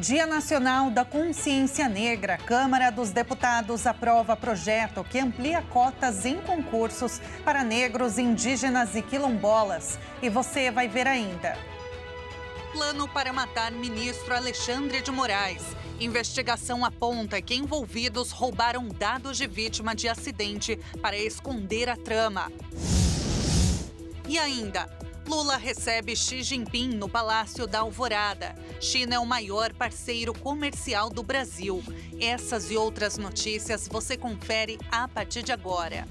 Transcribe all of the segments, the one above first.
Dia Nacional da Consciência Negra. Câmara dos Deputados aprova projeto que amplia cotas em concursos para negros, indígenas e quilombolas. E você vai ver ainda. Plano para matar ministro Alexandre de Moraes. Investigação aponta que envolvidos roubaram dados de vítima de acidente para esconder a trama. E ainda, Lula recebe Xi Jinping no Palácio da Alvorada. China é o maior parceiro comercial do Brasil. Essas e outras notícias você confere a partir de agora.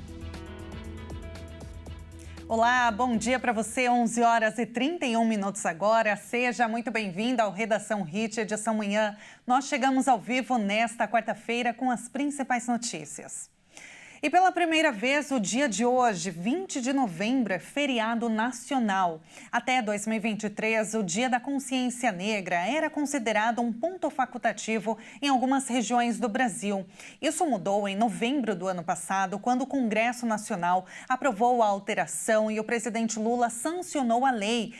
Olá, bom dia para você, 11 horas e 31 minutos agora. Seja muito bem-vindo ao Redação Hit, edição manhã. Nós chegamos ao vivo nesta quarta-feira com as principais notícias. E pela primeira vez, o dia de hoje, 20 de novembro, é feriado nacional. Até 2023, o Dia da Consciência Negra era considerado um ponto facultativo em algumas regiões do Brasil. Isso mudou em novembro do ano passado, quando o Congresso Nacional aprovou a alteração e o presidente Lula sancionou a lei,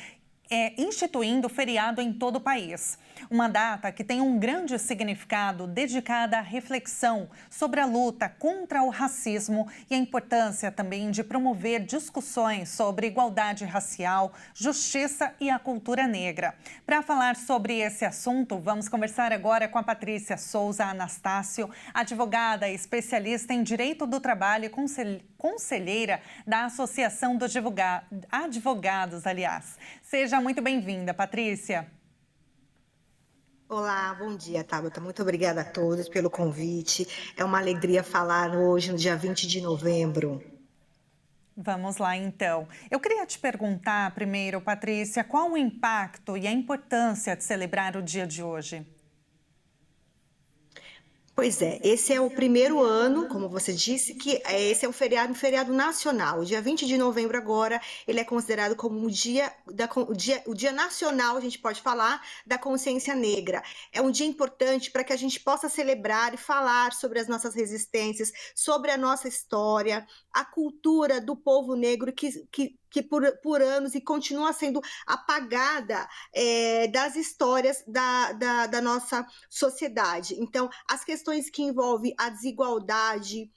instituindo o feriado em todo o país. Uma data que tem um grande significado dedicada à reflexão sobre a luta contra o racismo e a importância também de promover discussões sobre igualdade racial, justiça e a cultura negra. Para falar sobre esse assunto, vamos conversar agora com a Patrícia Souza Anastácio, advogada e especialista em Direito do Trabalho e conselheira da Associação dos Advogados, Seja muito bem-vinda, Patrícia. Olá, bom dia, Tabata. Muito obrigada a todos pelo convite. É uma alegria falar hoje, no dia 20 de novembro. Vamos lá, então. Eu queria te perguntar primeiro, Patrícia, qual o impacto e a importância de celebrar o dia de hoje? Pois é, esse é o primeiro ano, como você disse, que esse é um feriado nacional. O dia 20 de novembro agora, ele é considerado como o dia nacional, a gente pode falar, da consciência negra. É um dia importante para que a gente possa celebrar e falar sobre as nossas resistências, sobre a nossa história, a cultura do povo negro que por anos e continua sendo apagada das histórias da nossa sociedade. Então, as questões que envolvem a desigualdade,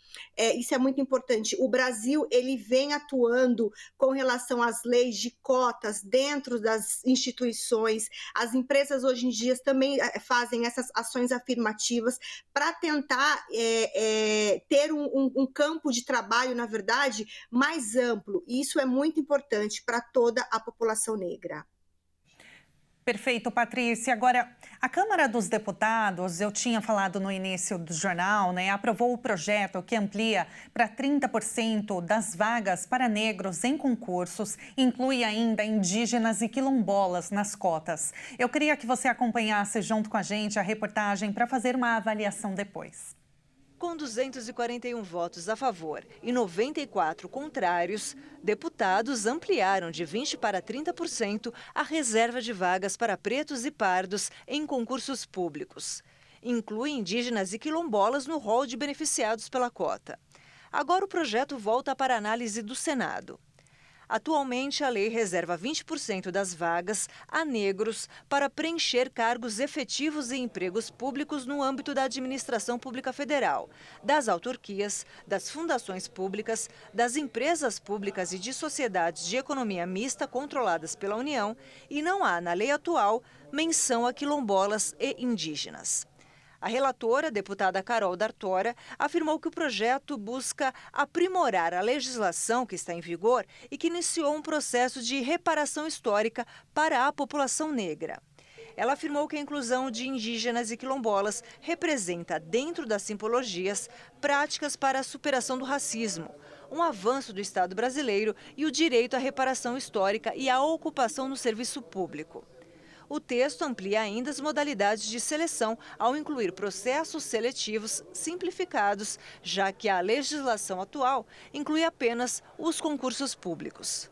isso é muito importante. O Brasil, ele vem atuando com relação às leis de cotas dentro das instituições. As empresas hoje em dia também fazem essas ações afirmativas para tentar ter um campo de trabalho, na verdade, mais amplo. E isso é muito importante para toda a população negra. Perfeito, Patrícia. Agora, a Câmara dos Deputados, eu tinha falado no início do jornal, aprovou o projeto que amplia para 30% das vagas para negros em concursos, inclui ainda indígenas e quilombolas nas cotas. Eu queria que você acompanhasse junto com a gente a reportagem para fazer uma avaliação depois. Com 241 votos a favor e 94 contrários, deputados ampliaram de 20% para 30% a reserva de vagas para pretos e pardos em concursos públicos. Inclui indígenas e quilombolas no rol de beneficiados pela cota. Agora o projeto volta para análise do Senado. Atualmente, a lei reserva 20% das vagas a negros para preencher cargos efetivos em empregos públicos no âmbito da administração pública federal, das autarquias, das fundações públicas, das empresas públicas e de sociedades de economia mista controladas pela União, e não há, na lei atual, menção a quilombolas e indígenas. A relatora, deputada Carol D'Artora, afirmou que o projeto busca aprimorar a legislação que está em vigor e que iniciou um processo de reparação histórica para a população negra. Ela afirmou que a inclusão de indígenas e quilombolas representa, dentro das simbologias, práticas para a superação do racismo, um avanço do Estado brasileiro e o direito à reparação histórica e à ocupação no serviço público. O texto amplia ainda as modalidades de seleção ao incluir processos seletivos simplificados, já que a legislação atual inclui apenas os concursos públicos.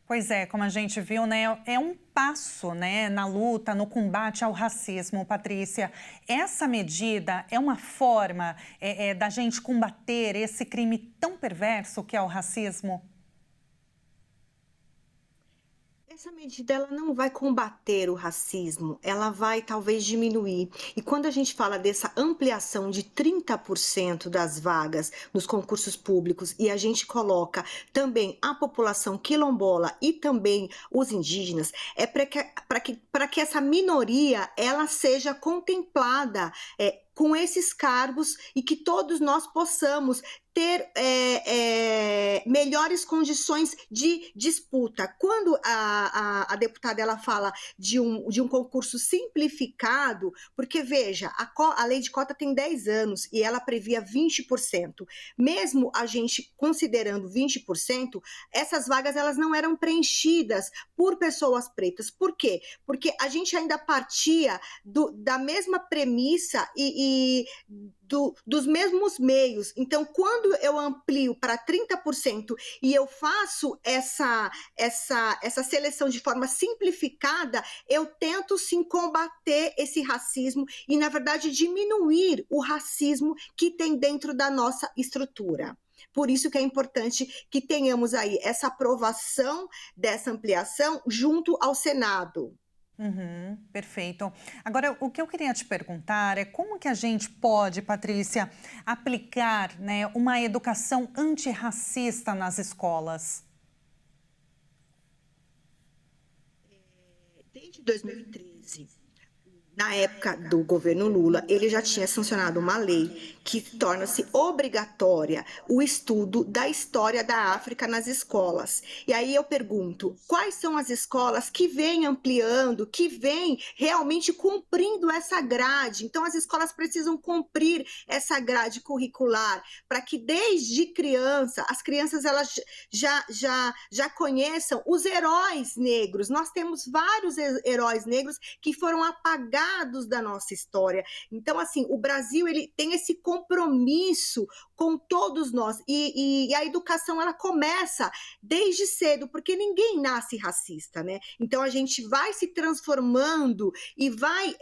Pois é, como a gente viu, é um passo, na luta, no combate ao racismo, Patrícia. Essa medida é uma forma da gente combater esse crime tão perverso que é o racismo? Essa medida ela não vai combater o racismo, ela vai talvez diminuir. E quando a gente fala dessa ampliação de 30% das vagas nos concursos públicos e a gente coloca também a população quilombola e também os indígenas, é para que essa minoria ela seja contemplada com esses cargos e que todos nós possamos ter melhores condições de disputa. Quando a deputada ela fala de um concurso simplificado, porque veja, a lei de cota tem 10 anos e ela previa 20%. Mesmo a gente considerando 20%, essas vagas elas não eram preenchidas por pessoas pretas. Por quê? Porque a gente ainda partia da mesma premissa dos mesmos meios. Então, quando eu amplio para 30% e eu faço essa seleção de forma simplificada, eu tento sim combater esse racismo e, na verdade, diminuir o racismo que tem dentro da nossa estrutura. Por isso que é importante que tenhamos aí essa aprovação dessa ampliação junto ao Senado. Uhum, perfeito. Agora, o que eu queria te perguntar é como que a gente pode, Patrícia, aplicar, né, uma educação antirracista nas escolas? Desde 2013, na época do governo Lula, ele já tinha sancionado uma lei que torna-se obrigatória o estudo da história da África nas escolas. E aí eu pergunto, quais são as escolas que vêm ampliando, que vêm realmente cumprindo essa grade? Então, as escolas precisam cumprir essa grade curricular para que desde criança, as crianças elas já conheçam os heróis negros. Nós temos vários heróis negros que foram apagados da nossa história. Então, assim, o Brasil ele tem esse compromisso com todos nós e a educação ela começa desde cedo, porque ninguém nasce racista, né? Então a gente vai se transformando e vai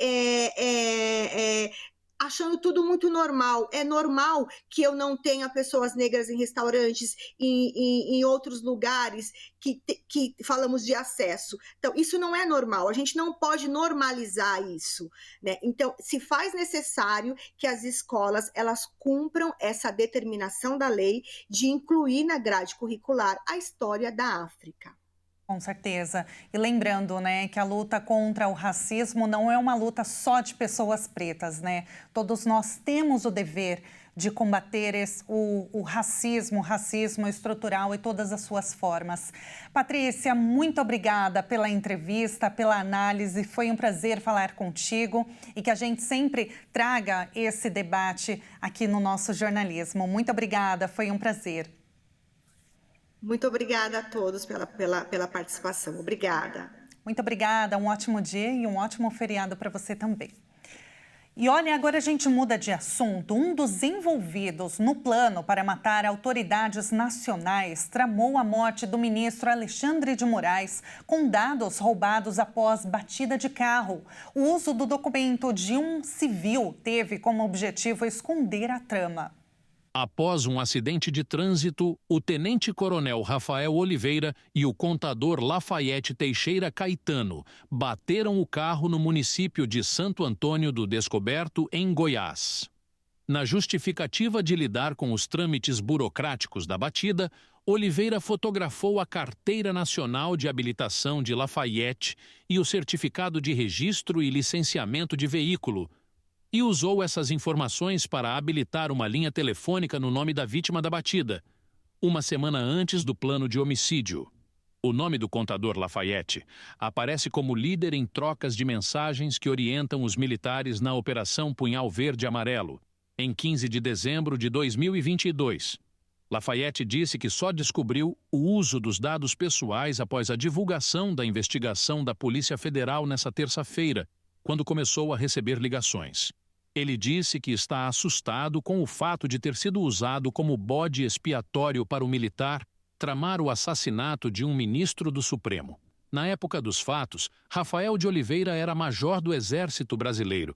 achando tudo muito normal. É normal que eu não tenha pessoas negras em restaurantes, em outros lugares que falamos de acesso. Então, isso não é normal. A gente não pode normalizar isso, né? Então, se faz necessário que as escolas elas cumpram essa determinação da lei de incluir na grade curricular a história da África. Com certeza. E lembrando, né, que a luta contra o racismo não é uma luta só de pessoas pretas, né? Todos nós temos o dever de combater o racismo estrutural e todas as suas formas. Patrícia, muito obrigada pela entrevista, pela análise. Foi um prazer falar contigo e que a gente sempre traga esse debate aqui no nosso jornalismo. Muito obrigada, foi um prazer. Muito obrigada a todos pela participação. Obrigada. Muito obrigada, um ótimo dia e um ótimo feriado para você também. E olha, agora a gente muda de assunto. Um dos envolvidos no plano para matar autoridades nacionais tramou a morte do ministro Alexandre de Moraes com dados roubados após batida de carro. O uso do documento de um civil teve como objetivo esconder a trama. Após um acidente de trânsito, o tenente-coronel Rafael Oliveira e o contador Lafayette Teixeira Caetano bateram o carro no município de Santo Antônio do Descoberto, em Goiás. Na justificativa de lidar com os trâmites burocráticos da batida, Oliveira fotografou a Carteira Nacional de Habilitação de Lafayette e o certificado de registro e licenciamento de veículo, e usou essas informações para habilitar uma linha telefônica no nome da vítima da batida, uma semana antes do plano de homicídio. O nome do contador Lafayette aparece como líder em trocas de mensagens que orientam os militares na Operação Punhal Verde Amarelo, em 15 de dezembro de 2022. Lafayette disse que só descobriu o uso dos dados pessoais após a divulgação da investigação da Polícia Federal nessa terça-feira, quando começou a receber ligações. Ele disse que está assustado com o fato de ter sido usado como bode expiatório para o militar tramar o assassinato de um ministro do Supremo. Na época dos fatos, Rafael de Oliveira era major do Exército Brasileiro,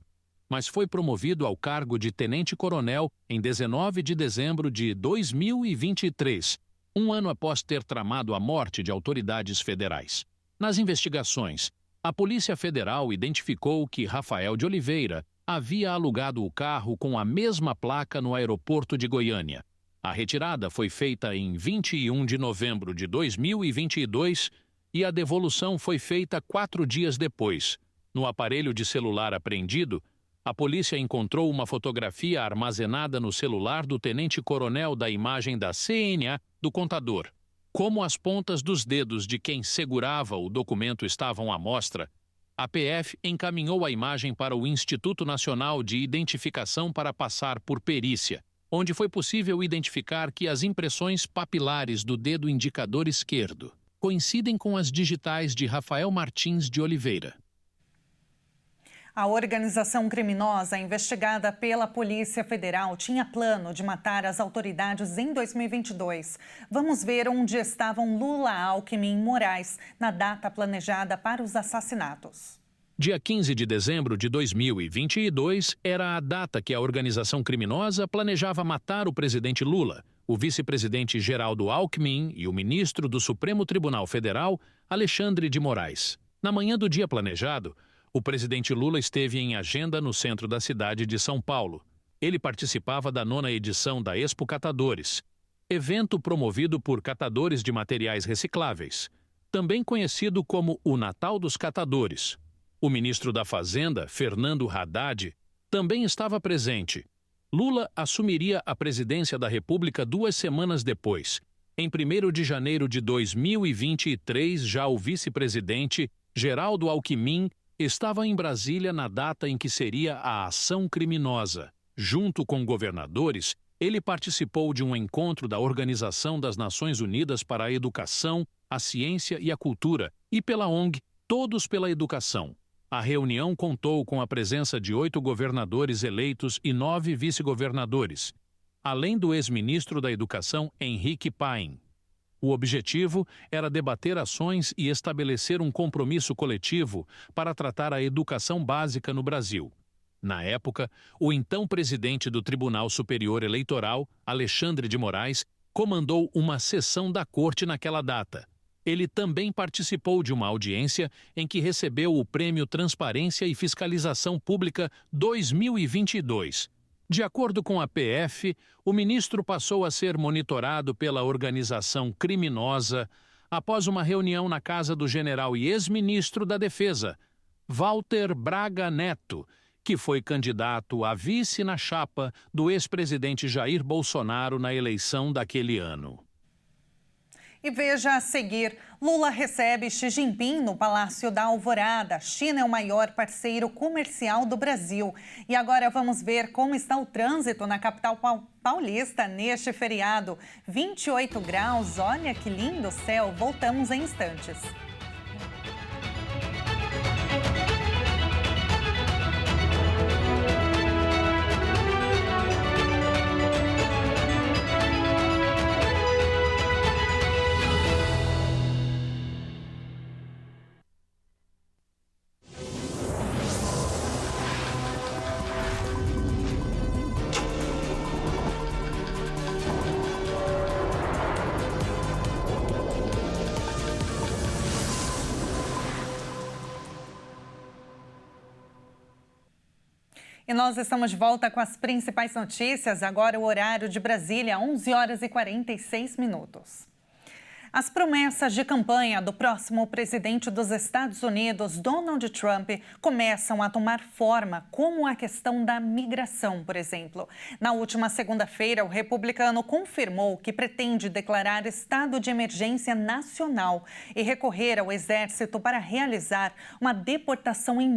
mas foi promovido ao cargo de tenente-coronel em 19 de dezembro de 2023, um ano após ter tramado a morte de autoridades federais. Nas investigações, a Polícia Federal identificou que Rafael de Oliveira havia alugado o carro com a mesma placa no aeroporto de Goiânia. A retirada foi feita em 21 de novembro de 2022 e a devolução foi feita 4 dias depois. No aparelho de celular apreendido, a polícia encontrou uma fotografia armazenada no celular do tenente-coronel da imagem da CNA do contador. Como as pontas dos dedos de quem segurava o documento estavam à mostra, a PF encaminhou a imagem para o Instituto Nacional de Identificação para passar por perícia, onde foi possível identificar que as impressões papilares do dedo indicador esquerdo coincidem com as digitais de Rafael Martins de Oliveira. A organização criminosa investigada pela Polícia Federal tinha plano de matar as autoridades em 2022. Vamos ver onde estavam Lula, Alckmin e Moraes na data planejada para os assassinatos. Dia 15 de dezembro de 2022 era a data que a organização criminosa planejava matar o presidente Lula, o vice-presidente Geraldo Alckmin e o ministro do Supremo Tribunal Federal, Alexandre de Moraes. Na manhã do dia planejado, o presidente Lula esteve em agenda no centro da cidade de São Paulo. Ele participava da 9ª edição da Expo Catadores, evento promovido por catadores de materiais recicláveis, também conhecido como o Natal dos Catadores. O ministro da Fazenda, Fernando Haddad, também estava presente. Lula assumiria a presidência da República 2 semanas depois. Em 1º de janeiro de 2023, já o vice-presidente, Geraldo Alckmin, estava em Brasília na data em que seria a ação criminosa. Junto com governadores, ele participou de um encontro da Organização das Nações Unidas para a Educação, a Ciência e a Cultura e pela ONG Todos pela Educação. A reunião contou com a presença de 8 governadores eleitos e 9 vice-governadores, além do ex-ministro da Educação, Henrique Paim. O objetivo era debater ações e estabelecer um compromisso coletivo para tratar a educação básica no Brasil. Na época, o então presidente do Tribunal Superior Eleitoral, Alexandre de Moraes, comandou uma sessão da corte naquela data. Ele também participou de uma audiência em que recebeu o Prêmio Transparência e Fiscalização Pública 2022. De acordo com a PF, o ministro passou a ser monitorado pela organização criminosa após uma reunião na casa do general e ex-ministro da Defesa, Walter Braga Neto, que foi candidato a vice na chapa do ex-presidente Jair Bolsonaro na eleição daquele ano. E veja a seguir, Lula recebe Xi Jinping no Palácio da Alvorada. A China é o maior parceiro comercial do Brasil. E agora vamos ver como está o trânsito na capital paulista neste feriado. 28 graus, olha que lindo céu. Voltamos em instantes. E nós estamos de volta com as principais notícias. Agora o horário de Brasília, 11 horas e 46 minutos. As promessas de campanha do próximo presidente dos Estados Unidos, Donald Trump, começam a tomar forma, como a questão da migração, por exemplo. Na última segunda-feira, o republicano confirmou que pretende declarar estado de emergência nacional e recorrer ao exército para realizar uma deportação em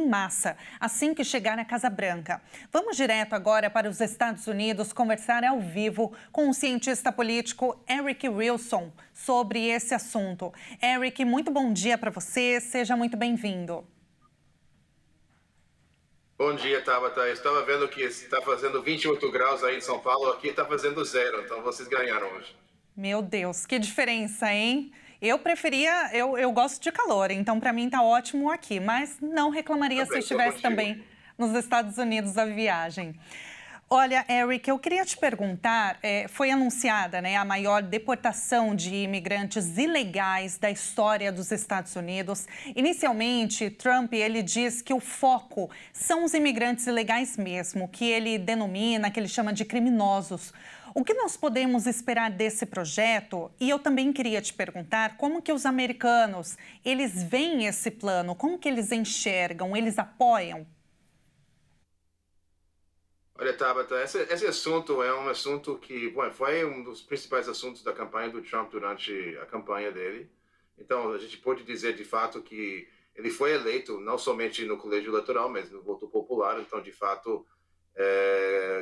massa, assim que chegar à Casa Branca. Vamos direto agora para os Estados Unidos conversar ao vivo com o cientista político Eric Wilson sobre esse assunto. Eric, muito bom dia para você, seja muito bem-vindo. Bom dia, Tabata. Eu estava vendo que está fazendo 28 graus aí em São Paulo, aqui está fazendo 0, então vocês ganharam hoje. Meu Deus, que diferença, hein? Eu gosto de calor, então para mim tá ótimo aqui, mas não reclamaria se estivesse também nos Estados Unidos a viagem. Olha, Eric, eu queria te perguntar, foi anunciada, né, a maior deportação de imigrantes ilegais da história dos Estados Unidos. Inicialmente, Trump, ele diz que o foco são os imigrantes ilegais mesmo, que ele denomina, que ele chama de criminosos. O que nós podemos esperar desse projeto? E eu também queria te perguntar como que os americanos, eles veem esse plano, como que eles enxergam, eles apoiam? Olha, Tabata, esse assunto é um assunto que, bom, foi um dos principais assuntos da campanha do Trump durante a campanha dele. Então, a gente pode dizer, de fato, que ele foi eleito não somente no colégio eleitoral, mas no voto popular. Então, de fato,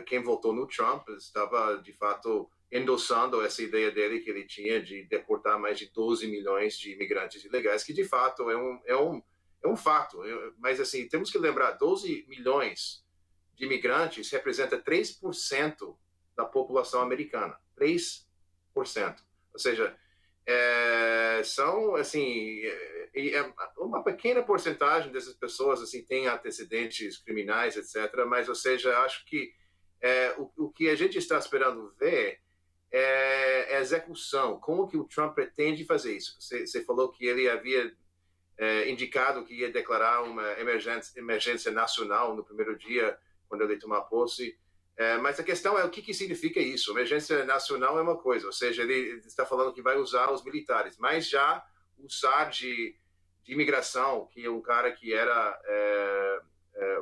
quem votou no Trump estava, de fato, endossando essa ideia dele que ele tinha de deportar mais de 12 milhões de imigrantes ilegais, que, de fato, é um fato. Mas, assim, temos que lembrar, 12 milhões de imigrantes representa 3% da população americana. 3%. Ou seja, são, assim, uma pequena porcentagem dessas pessoas, assim, tem antecedentes criminais, etc. Mas, ou seja, acho que o que a gente está esperando ver é a execução. Como que o Trump pretende fazer isso? Você falou que ele havia indicado que ia declarar uma emergência nacional no primeiro dia, quando ele tomar posse. Mas a questão é o que significa isso. Emergência nacional é uma coisa, ou seja, ele está falando que vai usar os militares, mas já usar de imigração, que é um cara que era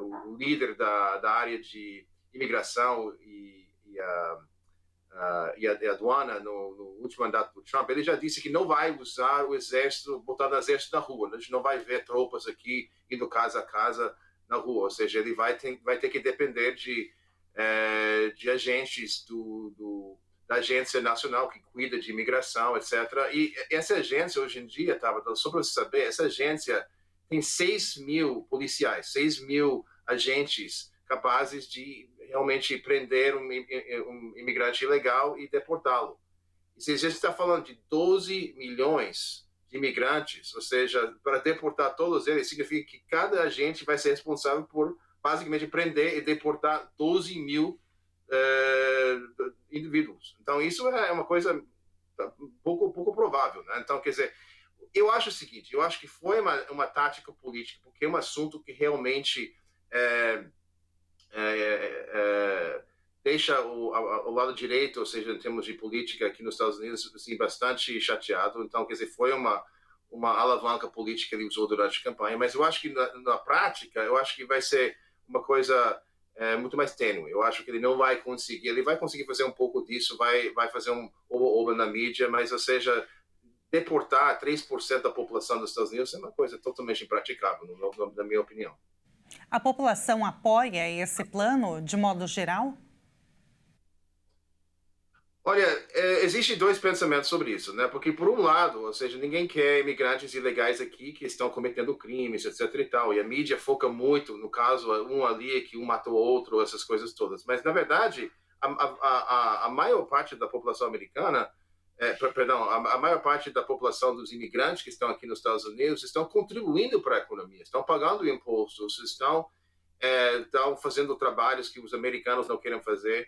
o líder da área de imigração e a aduana no último mandato do Trump, ele já disse que não vai usar o exército, botar o exército na rua. A gente não vai ver tropas aqui indo casa a casa na rua, ou seja, ele vai ter que depender de agentes da Agência Nacional que cuida de imigração, etc. E essa agência, hoje em dia, só para você saber, essa agência tem 6 mil policiais, 6 mil agentes capazes de realmente prender um imigrante ilegal e deportá-lo. E se a gente está falando de 12 milhões de imigrantes, ou seja, para deportar todos eles, significa que cada agente vai ser responsável por, basicamente, prender e deportar 12 mil indivíduos. Então, isso é uma coisa pouco provável, né? Então, quer dizer, eu acho o seguinte, eu acho que foi uma tática política, porque é um assunto que realmente deixa o lado direito, ou seja, em termos de política aqui nos Estados Unidos, assim, bastante chateado. Então, quer dizer, foi uma alavanca política que ele usou durante a campanha, mas eu acho que na prática, eu acho que vai ser uma coisa muito mais tênue. Eu acho que ele não vai conseguir, ele vai conseguir fazer um pouco disso, vai fazer um oba-oba na mídia, mas, ou seja, deportar 3% da população dos Estados Unidos é uma coisa totalmente impraticável, na minha opinião. A população apoia esse plano, de modo geral? Olha, existem dois pensamentos sobre isso, né? Porque, por um lado, ou seja, ninguém quer imigrantes ilegais aqui que estão cometendo crimes, etc. e tal. E a mídia foca muito, no caso, um ali que um matou o outro, essas coisas todas. Mas, na verdade, a maior parte da população americana, a maior parte da população dos imigrantes que estão aqui nos Estados Unidos estão contribuindo para a economia, estão pagando impostos, estão fazendo trabalhos que os americanos não querem fazer.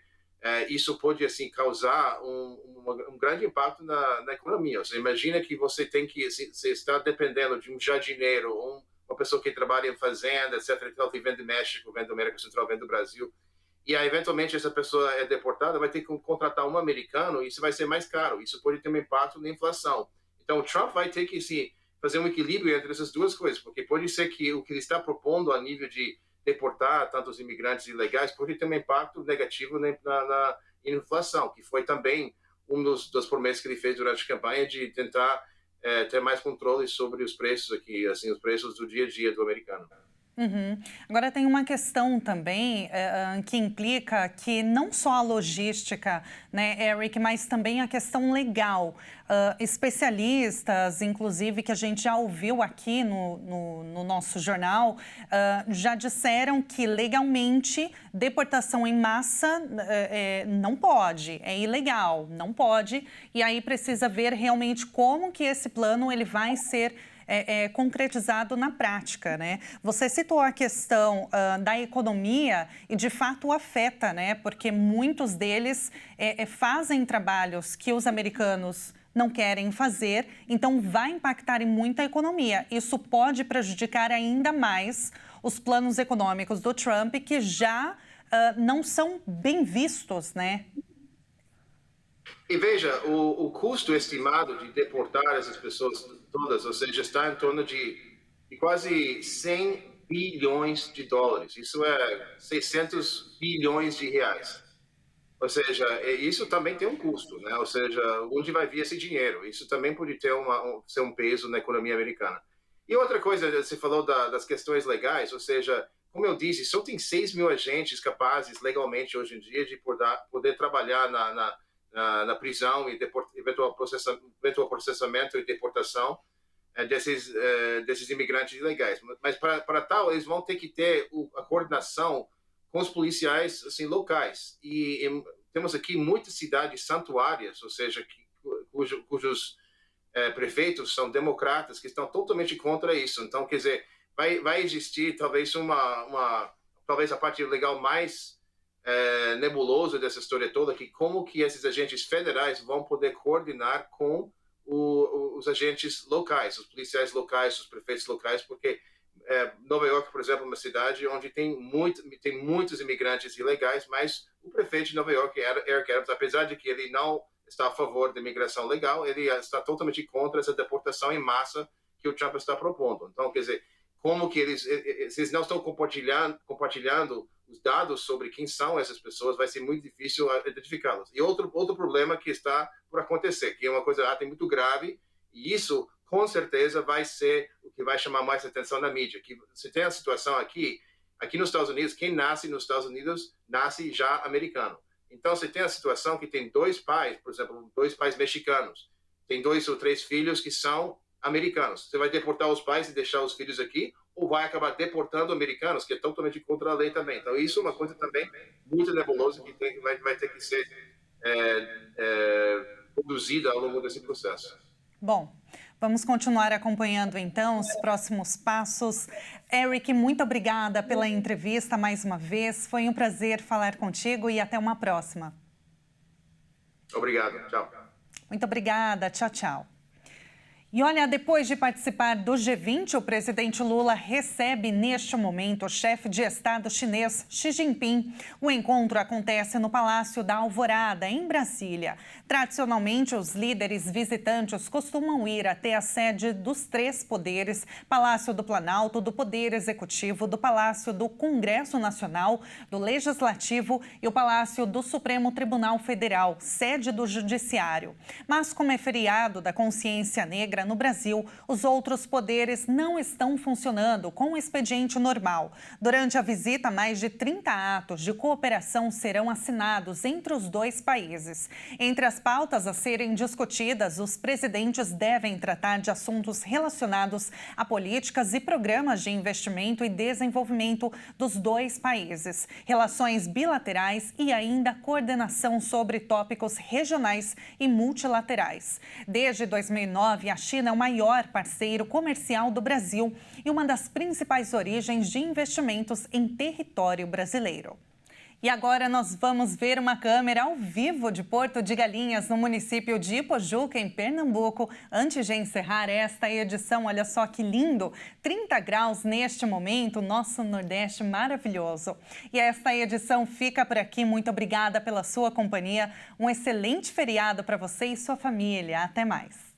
Isso pode, assim, causar um grande impacto na economia. Você imagina que você você está dependendo de um jardineiro, uma pessoa que trabalha em fazenda, etc. Que vem do México, vem da América Central, vem do Brasil. E aí, eventualmente, essa pessoa é deportada, vai ter que contratar um americano e isso vai ser mais caro. Isso pode ter um impacto na inflação. Então, o Trump vai ter que fazer um equilíbrio entre essas duas coisas, porque pode ser que o que ele está propondo a nível de deportar tantos imigrantes ilegais pode ter um impacto negativo na inflação, que foi também das promessas que ele fez durante a campanha de tentar ter mais controle sobre os preços aqui, assim, os preços do dia a dia do americano. Uhum. Agora tem uma questão também que implica que não só a logística, né, Eric, mas também a questão legal. Especialistas, inclusive, que a gente já ouviu aqui no nosso jornal, já disseram que legalmente deportação em massa não pode, é ilegal, não pode. E aí precisa ver realmente como que esse plano ele vai ser concretizado na prática, né? Você citou a questão da economia e, de fato, afeta, né? Porque muitos deles fazem trabalhos que os americanos não querem fazer, então vai impactar em muito a economia. Isso pode prejudicar ainda mais os planos econômicos do Trump, que já não são bem vistos, né? E veja, o custo estimado de deportar essas pessoas todas, ou seja, está em torno de quase 100 bilhões de dólares. Isso é 600 bilhões de reais. Ou seja, isso também tem um custo, né? Ou seja, onde vai vir esse dinheiro? Isso também pode ter ser um peso na economia americana. E outra coisa, você falou das questões legais, ou seja, como eu disse, só tem 6 mil agentes capazes legalmente hoje em dia de poder trabalhar na prisão e eventual processamento e deportação desses imigrantes ilegais. Mas para tal, eles vão ter que ter a coordenação com os policiais assim, locais. E temos aqui muitas cidades santuárias, ou seja, cujos prefeitos são democratas, que estão totalmente contra isso. Então, quer dizer, vai existir talvez talvez a parte legal mais nebulosa dessa história toda, que como que esses agentes federais vão poder coordenar com os agentes locais, os policiais locais, os prefeitos locais, porque Nova York, por exemplo, é uma cidade onde tem muitos imigrantes ilegais, mas o prefeito de Nova York, Eric Adams, apesar de que ele não está a favor da imigração legal, ele está totalmente contra essa deportação em massa que o Trump está propondo. Então, quer dizer, como que eles não estão compartilhando os dados sobre quem são essas pessoas, vai ser muito difícil identificá-las. E outro problema que está por acontecer, que é uma coisa muito grave, e isso com certeza vai ser o que vai chamar mais atenção na mídia. Que você tem a situação aqui nos Estados Unidos, quem nasce nos Estados Unidos nasce já americano. Então você tem a situação que tem 2 pais, por exemplo, 2 pais mexicanos, tem 2 ou 3 filhos que são americanos. Você vai deportar os pais e deixar os filhos aqui, ou vai acabar deportando americanos, que é totalmente contra a lei também. Então isso é uma coisa também muito nebulosa que vai ter que ser conduzida ao longo desse processo. Bom, vamos continuar acompanhando, então, os próximos passos. Eric, muito obrigada pela entrevista mais uma vez. Foi um prazer falar contigo e até uma próxima. Obrigado. Tchau. Muito obrigada. Tchau, tchau. E olha, depois de participar do G20, o presidente Lula recebe neste momento o chefe de Estado chinês Xi Jinping. O encontro acontece no Palácio da Alvorada, em Brasília. Tradicionalmente, os líderes visitantes costumam ir até a sede dos 3 poderes, Palácio do Planalto, do Poder Executivo, do Palácio do Congresso Nacional, do Legislativo e o Palácio do Supremo Tribunal Federal, sede do Judiciário. Mas como é feriado da consciência negra no Brasil, os outros poderes não estão funcionando com o expediente normal. Durante a visita, mais de 30 atos de cooperação serão assinados entre os 2 países. Entre as pautas a serem discutidas, os presidentes devem tratar de assuntos relacionados a políticas e programas de investimento e desenvolvimento dos 2 países, relações bilaterais e ainda coordenação sobre tópicos regionais e multilaterais. Desde 2009, a China é o maior parceiro comercial do Brasil e uma das principais origens de investimentos em território brasileiro. E agora nós vamos ver uma câmera ao vivo de Porto de Galinhas, no município de Ipojuca, em Pernambuco. Antes de encerrar esta edição, olha só que lindo, 30 graus neste momento, nosso Nordeste maravilhoso. E esta edição fica por aqui. Muito obrigada pela sua companhia. Um excelente feriado para você e sua família. Até mais.